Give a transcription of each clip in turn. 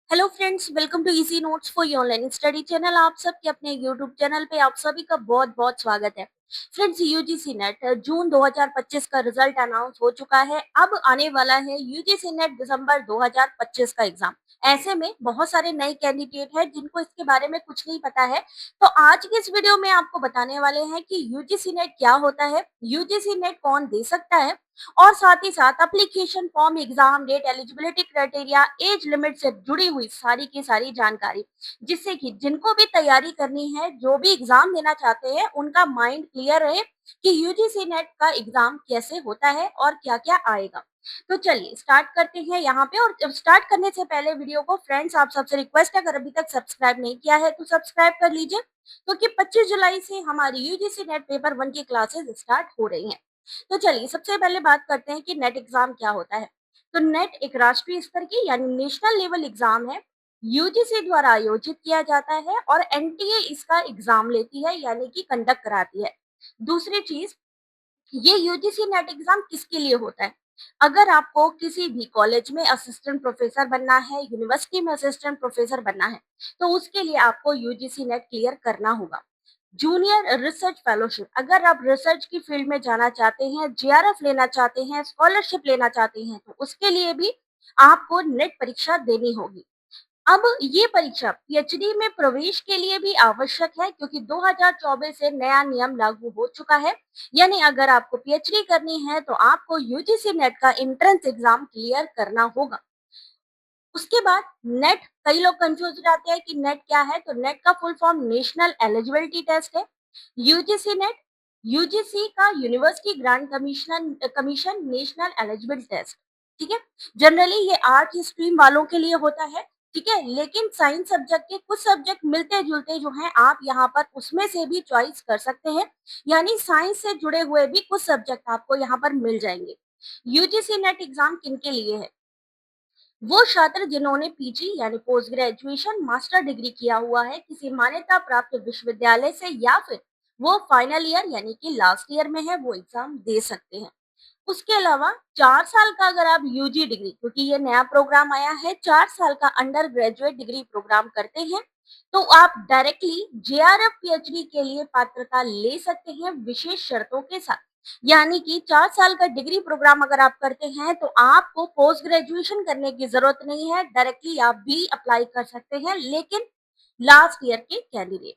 Hello friends, welcome to easy notes for your online study channel. आप सबके अपने YouTube channel पे आप सभी का बहुत बहुत स्वागत है। फ्रेंड्स, यूजीसी नेट जून 2025 का रिजल्ट अनाउंस हो चुका है। अब आने वाला है यूजीसी नेट दिसंबर 2025 का एग्जाम। ऐसे में बहुत सारे नए कैंडिडेट हैं जिनको इसके बारे में कुछ नहीं पता है। तो आज की इस वीडियो में आपको बताने वाले हैं कि यूजीसी नेट क्या होता है, यूजीसी नेट कौन दे सकता है, और साथ ही साथ application form, exam date, eligibility criteria, age limit से जुड़ी हुई सारी की सारी जानकारी, जिससे कि जिनको भी तैयारी करनी है, जो भी एग्जाम देना चाहते हैं, उनका माइंड क्लियर रहे कि यूजीसी नेट का एग्जाम कैसे होता है और क्या क्या आएगा। तो चलिए स्टार्ट करते हैं यहाँ पे। और स्टार्ट करने से पहले वीडियो को फ्रेंड्स आप सबसे रिक्वेस्ट है, अगर अभी तक सब्सक्राइब नहीं किया है तो सब्सक्राइब कर लीजिए, क्योंकि 25 जुलाई से हमारी यूजीसी नेट पेपर 1 की क्लासेस स्टार्ट हो रही हैं। तो चलिए सबसे पहले बात करते हैं कि नेट एग्जाम क्या होता है। तो नेट एक राष्ट्रीय स्तर की यानी नेशनल लेवल एग्जाम है, यूजीसी द्वारा आयोजित किया जाता है और एनटीए इसका एग्जाम लेती है यानी कि कंडक्ट कराती है। दूसरी चीज, ये यूजीसी नेट एग्जाम किसके लिए होता है? अगर आपको किसी भी कॉलेज में असिस्टेंट प्रोफेसर बनना है, यूनिवर्सिटी में असिस्टेंट प्रोफेसर बनना है, तो उसके लिए आपको यूजीसी नेट क्लियर करना होगा। जूनियर रिसर्च फेलोशिप, अगर आप रिसर्च की फील्ड में जाना चाहते हैं, जेआरएफ लेना चाहते हैं, स्कॉलरशिप लेना चाहते हैं, तो उसके लिए भी आपको नेट परीक्षा देनी होगी। अब ये परीक्षा पीएचडी में प्रवेश के लिए भी आवश्यक है, क्योंकि 2024 से नया नियम लागू हो चुका है। यानी अगर आपको पीएचडी करनी है तो आपको यूजीसी नेट का एंट्रेंस एग्जाम क्लियर करना होगा। उसके बाद नेट, कई लोग कंफ्यूज हो जाते हैं कि नेट क्या है। तो नेट का full form national eligibility test है। यूजीसी नेट, यूजीसी का university grant commission national eligibility test, ठीक है। जनरली ये आर्ट स्ट्रीम वालों के लिए होता है, ठीक है, लेकिन साइंस सब्जेक्ट के कुछ सब्जेक्ट मिलते जुलते जो हैं, आप यहाँ पर उसमें से भी चॉइस कर सकते हैं। यानी साइंस से जुड़े हुए भी कुछ सब्जेक्ट आपको यहाँ पर मिल जाएंगे। यूजीसी नेट एग्जाम किनके लिए है? वो छात्र जिन्होंने पीजी यानी पोस्ट ग्रेजुएशन मास्टर डिग्री किया हुआ है किसी मान्यता प्राप्त विश्वविद्यालय से, या फिर वो फाइनल ईयर यानी कि लास्ट ईयर में है, वो एग्जाम दे सकते हैं। उसके अलावा 4 साल का अगर आप यूजी डिग्री, क्योंकि ये नया प्रोग्राम आया है, 4 साल का अंडर ग्रेजुएट डिग्री प्रोग्राम करते हैं, तो आप डायरेक्टली जेआरएफ पीएचडी के लिए पात्रता ले सकते हैं विशेष शर्तों के साथ। यानी कि 4 साल का डिग्री प्रोग्राम अगर आप करते हैं तो आपको पोस्ट ग्रेजुएशन करने की जरूरत नहीं है, डायरेक्टली आप भी अप्लाई कर सकते हैं। लेकिन लास्ट ईयर के कैंडिडेट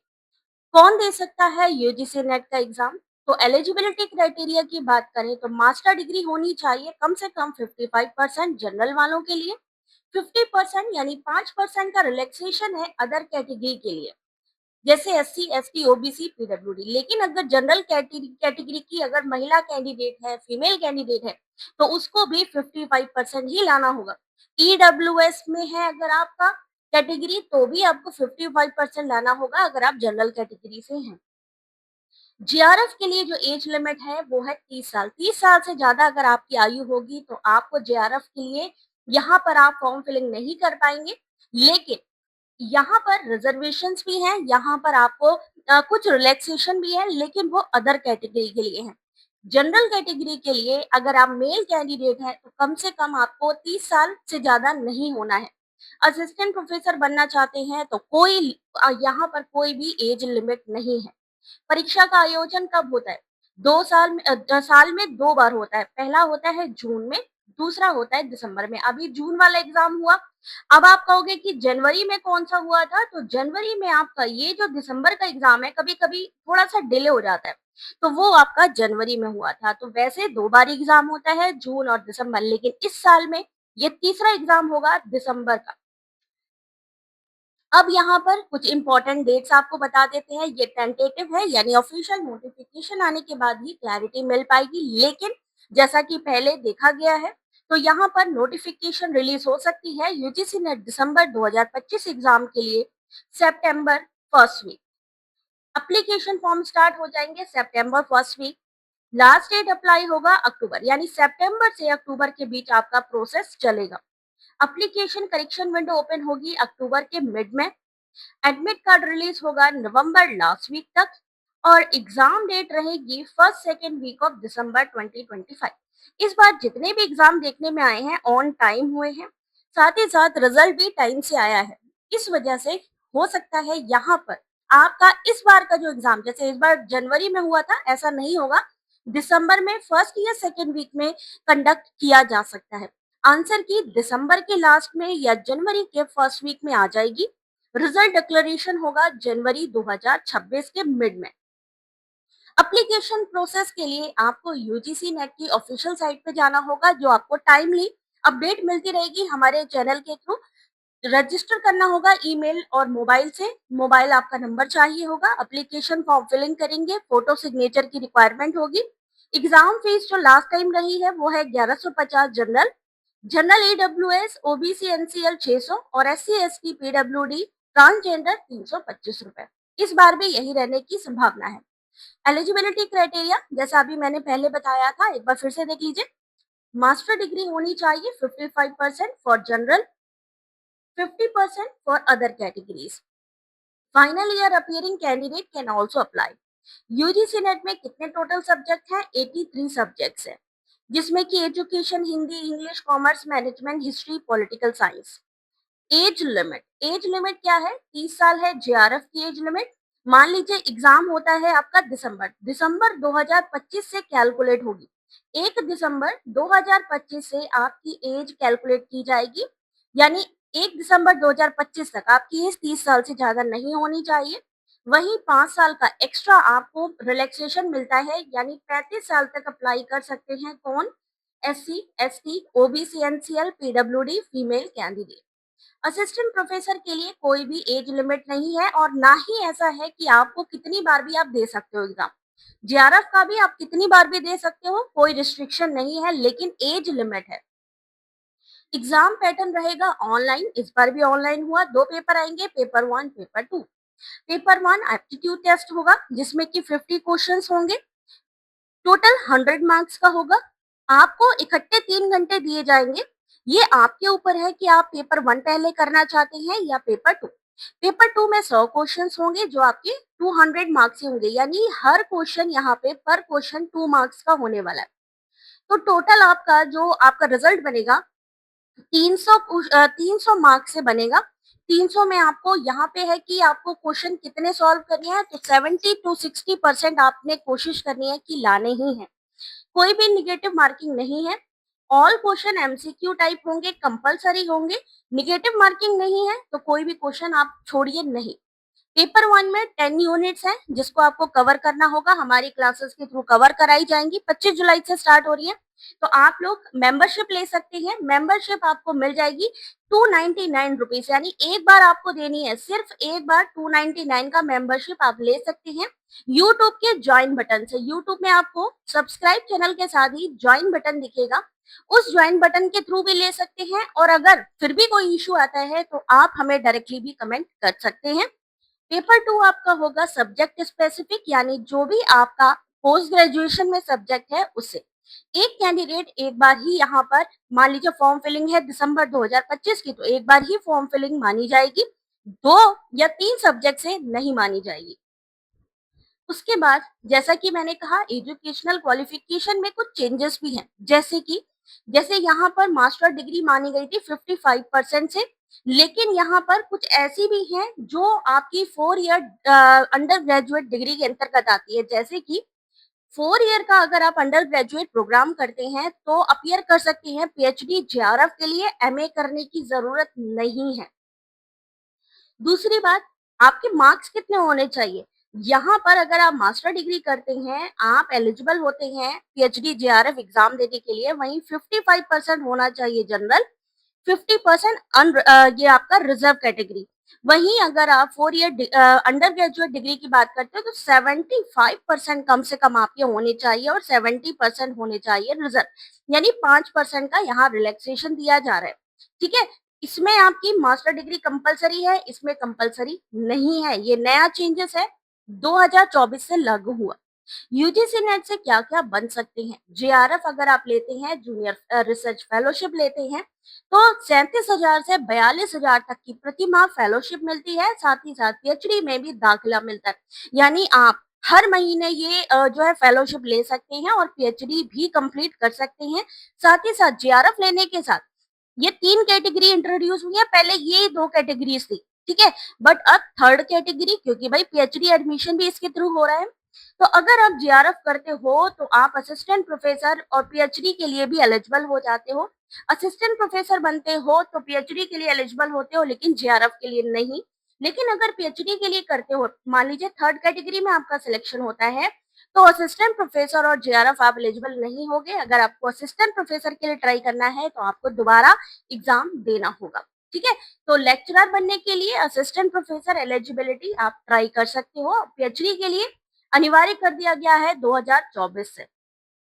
कौन दे सकता है यूजीसी नेट का एग्जाम? तो एलिजिबिलिटी क्राइटेरिया की बात करें तो मास्टर डिग्री होनी चाहिए कम से कम 55% जनरल वालों के लिए, 50% यानी 5% का रिलैक्सेशन है अदर कैटेगरी के लिए, जैसे एससी, एसटी, ओबीसी, पीडब्ल्यूडी। लेकिन अगर जनरल कैटेगरी की अगर महिला कैंडिडेट है, फीमेल कैंडिडेट है, तो उसको भी 55% ही लाना होगा। ईडब्ल्यूएस में है अगर आपका कैटेगरी, तो भी आपको 55% लाना होगा अगर आप जनरल कैटेगरी से हैं। जेआरएफ के लिए जो एज लिमिट है वो है 30 साल। 30 साल से ज्यादा अगर आपकी आयु होगी तो आपको जेआरएफ के लिए यहाँ पर आप फॉर्म फिलिंग नहीं कर पाएंगे। लेकिन यहाँ पर रिजर्वेशंस भी हैं, यहाँ पर आपको कुछ रिलैक्सेशन भी है, लेकिन वो अदर कैटेगरी के लिए है। जनरल कैटेगरी के लिए अगर आप मेल कैंडिडेट हैं तो कम से कम आपको 30 साल से ज्यादा नहीं होना है। असिस्टेंट प्रोफेसर बनना चाहते हैं तो कोई यहाँ पर कोई भी एज लिमिट नहीं है। परीक्षा का आयोजन कब होता है? 2 साल में, साल में 2 बार होता है। पहला होता है जून में, दूसरा होता है दिसंबर में। अभी जून वाला एग्जाम हुआ। अब आप कहोगे कि जनवरी में कौन सा हुआ था? तो जनवरी में आपका ये जो दिसंबर का एग्जाम है, कभी कभी थोड़ा सा डिले हो जाता है, तो वो आपका जनवरी में हुआ था। तो वैसे 2 बार एग्जाम होता है, जून और दिसंबर, लेकिन इस साल में ये तीसरा एग्जाम होगा दिसंबर का। अब यहाँ पर कुछ इंपॉर्टेंट डेट्स आपको बता देते हैं। ये टेंटेटिव है, यानी ऑफिशियल नोटिफिकेशन आने के बाद ही क्लैरिटी मिल पाएगी। लेकिन जैसा कि पहले देखा गया है, तो यहाँ पर नोटिफिकेशन रिलीज हो सकती है यूजीसी नेट दिसंबर 2025 एग्जाम के लिए सितंबर first week. Application form start हो जाएंगे सितंबर first week. Last date apply होगा अक्टूबर, यानी सितंबर से अक्टूबर के बीच आपका प्रोसेस चलेगा। एप्लीकेशन करेक्शन विंडो ओपन होगी अक्टूबर के मिड में। एडमिट कार्ड रिलीज होगा नवंबर लास्ट वीक तक, और एग्जाम डेट रहेगी first second week of December 2025। इस बार जितने भी एग्जाम देखने में आए हैं ऑन टाइम हुए हैं। साथ ही साथ रिजल्ट भी टाइम से आया है। इस वजह से हो सकता है यहाँ पर आपका इस बार का जो एग्जाम, जैसे इस बार जनवरी में हुआ था, ऐसा नहीं होगा। दिसंबर में फर्स्ट या सेकेंड वीक में कंडक्ट किया जा सकता है। आंसर की दिसंबर के लास्ट में या जनवरी के फर्स्ट वीक में आ जाएगी। रिजल्ट डिक्लेरेशन होगा जनवरी 2026 के मिड में। एप्लीकेशन प्रोसेस के लिए आपको यूजीसी नेट की ऑफिशियल साइट पे जाना होगा, जो आपको टाइमली अपडेट मिलती रहेगी हमारे चैनल के थ्रू। रजिस्टर करना होगा ईमेल और मोबाइल से। मोबाइल आपका नंबर चाहिए होगा। एप्लीकेशन फॉर्म फिलिंग करेंगे, फोटो सिग्नेचर की रिक्वायरमेंट होगी। एग्जाम फीस जो लास्ट टाइम रही है वो है 1150 general. General EWS OBC NCL 600 और एससी एसटी पीडब्ल्यूडी ट्रांसजेंडर 325 रुपए। इस बार भी यही रहने की संभावना है। एलिजिबिलिटी क्राइटेरिया जैसा अभी मैंने पहले बताया था, एक बार फिर से देख लीजिए। मास्टर डिग्री होनी चाहिए 55% for general, 50% for other categories. Final year appearing candidate can also apply. UGC net में कितने टोटल सब्जेक्ट हैं? 83 सब्जेक्ट्स हैं, जिसमें कि education, Hindi, English, commerce, management, history, political science. Age limit क्या है? 30 साल है जेआरएफ की एज लिमिट। मान लीजिए एग्जाम होता है आपका दिसंबर 2025 से कैलकुलेट होगी। 1 दिसंबर 2025 से आपकी एज कैलकुलेट की जाएगी, यानी 1 दिसंबर 2025 तक आपकी एज 30 साल से ज्यादा नहीं होनी चाहिए। वहीं 5 साल का एक्स्ट्रा आपको रिलैक्सेशन मिलता है, यानी 35 साल तक अप्लाई कर सकते हैं। कौन? SC, ST, OBC, NCL, PWD female candidate. Assistant professor के लिए कोई भी एज लिमिट नहीं है, और ना ही ऐसा है कि आपको कितनी बार भी आप दे सकते हो एग्जाम। जेआरएफ का भी आप कितनी बार भी दे सकते हो, कोई रिस्ट्रिक्शन नहीं है, लेकिन एज लिमिट है। एग्जाम पैटर्न रहेगा ऑनलाइन। इस बार भी ऑनलाइन हुआ। 2 पेपर आएंगे, paper 1, paper 2। Paper 1 aptitude test होगा, जिसमें कि 50 क्वेश्चंस होंगे। टोटल 100 मार्क्स का होगा। आपको इकट्ठे 3 घंटे दिए जाएंगे। ये आपके ऊपर है कि आप पेपर 1 पहले करना चाहते हैं या पेपर 2। पेपर 2 में 100 क्वेश्चंस होंगे, जो आपके 200 मार्क्स के होंगे, यानी हर क्वेश्चन यहाँ पे पर क्वेश्चन 2 मार्क्स का होने वाला है। तो टोटल आपका जो आपका रिजल्ट बनेगा 300 मार्क्स से बनेगा। 300 में आपको यहाँ पे है कि आपको क्वेश्चन कितने सॉल्व करने हैं, तो 70 to 60% आपने कोशिश करनी है कि लाने ही हैं। कोई भी निगेटिव मार्किंग नहीं है। ऑल क्वेश्चन एमसीक्यू टाइप होंगे, कंपलसरी होंगे। निगेटिव मार्किंग नहीं है तो कोई भी क्वेश्चन आप छोड़िए नहीं। पेपर 1 में 10 यूनिट्स हैं, जिसको आपको कवर करना होगा। हमारी क्लासेस के थ्रू कवर कराई जाएंगी। 25 जुलाई से स्टार्ट हो रही है, तो आप लोग मेंबरशिप ले सकते हैं। मेंबरशिप आपको मिल जाएगी 299 रुपीज, यानी एक बार आपको देनी है, सिर्फ एक बार 299 का मेंबरशिप आप ले सकते हैं यूट्यूब के ज्वाइन बटन से। यूट्यूब में आपको सब्सक्राइब चैनल के साथ ही ज्वाइन बटन दिखेगा, उस ज्वाइन बटन के थ्रू भी ले सकते हैं। और अगर फिर भी कोई इश्यू आता है तो आप हमें डायरेक्टली भी कमेंट कर सकते हैं। पेपर 2 आपका होगा सब्जेक्ट स्पेसिफिक, यानी जो भी आपका पोस्ट ग्रेजुएशन में सब्जेक्ट है उससे। एक कैंडिडेट एक बार ही यहाँ पर, मान लीजिए फॉर्म फिलिंग है दिसंबर 2025 की, तो एक बार ही फॉर्म फिलिंग मानी जाएगी, 2 या 3 सब्जेक्ट से नहीं मानी जाएगी। उसके बाद जैसा कि मैंने कहा, एजुकेशनल क्वालिफिकेशन में कुछ चेंजेस भी हैं, जैसे यहाँ पर मास्टर डिग्री मानी गई थी 55% से, लेकिन यहाँ पर कुछ ऐसी भी हैं जो आपकी 4 ईयर अंडर ग्रेजुएट डिग्री के अंतर्गत आती है। जैसे कि 4 ईयर का अगर आप अंडर ग्रेजुएट प्रोग्राम करते हैं तो अपियर कर सकते हैं पीएचडी जेआरएफ के लिए। एमए करने की जरूरत नहीं है। दूसरी बात, आपके मार्क्स कितने होने चाहिए? यहाँ पर अगर आप मास्टर डिग्री करते हैं, आप एलिजिबल होते हैं पीएचडी जेआरएफ एग्जाम देने के लिए। वहीं 55% होना चाहिए जनरल, 50% ये आपका रिजर्व कैटेगरी। वहीं अगर आप 4 ईयर अंडर ग्रेजुएट डिग्री की बात करते हो तो 75% कम से कम आपके होने चाहिए, और 70% होने चाहिए रिजर्व, यानी 5% का यहाँ रिलैक्सेशन दिया जा रहा है। ठीक है, इसमें आपकी मास्टर डिग्री कंपलसरी है, इसमें कंपलसरी नहीं है। ये नया चेंजेस है, 2024 से लागू हुआ। यूजीसी नेट से क्या क्या बन सकते हैं? जेआरएफ अगर आप लेते हैं, जूनियर रिसर्च फेलोशिप लेते हैं, तो 37,000 से 42,000 तक की प्रति माह फेलोशिप मिलती है। साथ ही साथ पीएचडी में भी दाखिला मिलता है, यानी आप हर महीने ये जो है फेलोशिप ले सकते हैं और पीएचडी भी कंप्लीट कर सकते हैं। साथ ही साथ जेआरएफ लेने के साथ ये 3 कैटेगरी इंट्रोड्यूस हुई है, पहले ये 2 कैटेगरीज़ थी, ठीक है? बट अब थर्ड कैटेगरी, क्योंकि भाई पीएचडी एडमिशन भी इसके थ्रू हो रहा है। तो अगर आप जेआरएफ करते हो तो आप असिस्टेंट प्रोफेसर और पीएचडी के लिए भी एलिजिबल हो जाते हो। असिस्टेंट प्रोफेसर बनते हो तो पीएचडी के लिए एलिजिबल होते हो, लेकिन जेआरएफ के लिए नहीं। लेकिन अगर पीएचडी के लिए करते हो, मान लीजिए थर्ड कैटेगरी में आपका सिलेक्शन होता है, तो असिस्टेंट प्रोफेसर और जेआरएफ आप एलिजिबल नहीं होगे। अगर आपको असिस्टेंट प्रोफेसर के लिए ट्राई करना है तो आपको दोबारा एग्जाम देना होगा, ठीक है? तो लेक्चरर बनने के लिए असिस्टेंट प्रोफेसर एलिजिबिलिटी आप ट्राई कर सकते हो। पीएचडी के लिए अनिवार्य कर दिया गया है 2024 से।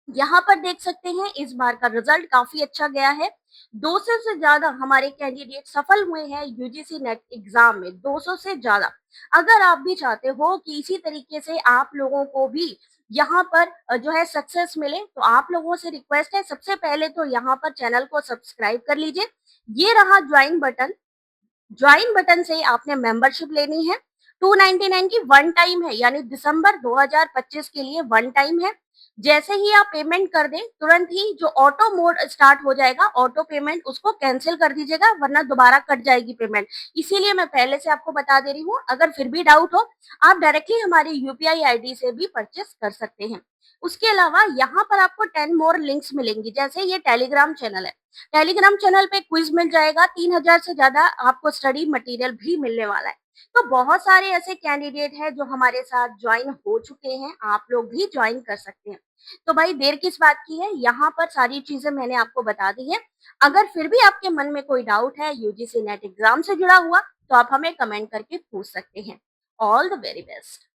यहाँ पर देख सकते हैं इस बार का रिजल्ट काफी अच्छा गया है। 200 से ज्यादा हमारे कैंडिडेट सफल हुए हैं यूजीसी नेट एग्जाम में, 200 से ज्यादा। अगर आप भी चाहते हो कि इसी तरीके से आप लोगों को भी यहाँ पर जो है सक्सेस मिले, तो आप लोगों से रिक्वेस्ट है, सबसे पहले तो यहाँ पर चैनल को सब्सक्राइब कर लीजिए। ये रहा ज्वाइन बटन। ज्वाइन बटन से आपने मेंबरशिप लेनी है। 299 की वन टाइम है, यानी दिसंबर 2025 के लिए वन टाइम है। जैसे ही आप पेमेंट कर दें, तुरंत ही जो ऑटो मोड स्टार्ट हो जाएगा, ऑटो पेमेंट, उसको कैंसिल कर दीजिएगा, वरना दोबारा कट जाएगी पेमेंट। इसीलिए मैं पहले से आपको बता दे रही हूँ। अगर फिर भी डाउट हो, आप डायरेक्टली हमारी यूपीआई आईडी से भी परचेस कर सकते हैं। उसके अलावा यहाँ पर आपको 10 मोर लिंक्स मिलेंगी। जैसे ये टेलीग्राम चैनल है, टेलीग्राम चैनल पे क्विज मिल जाएगा, 3000 से ज्यादा आपको स्टडी मटेरियल भी मिलने वाला है। तो बहुत सारे ऐसे कैंडिडेट हैं जो हमारे साथ ज्वाइन हो चुके हैं, आप लोग भी ज्वाइन कर सकते हैं। तो भाई देर किस बात की है, यहाँ पर सारी चीजें मैंने आपको बता दी है। अगर फिर भी आपके मन में कोई डाउट है यूजीसी नेट एग्जाम से जुड़ा हुआ, तो आप हमें कमेंट करके पूछ सकते हैं। All the very best.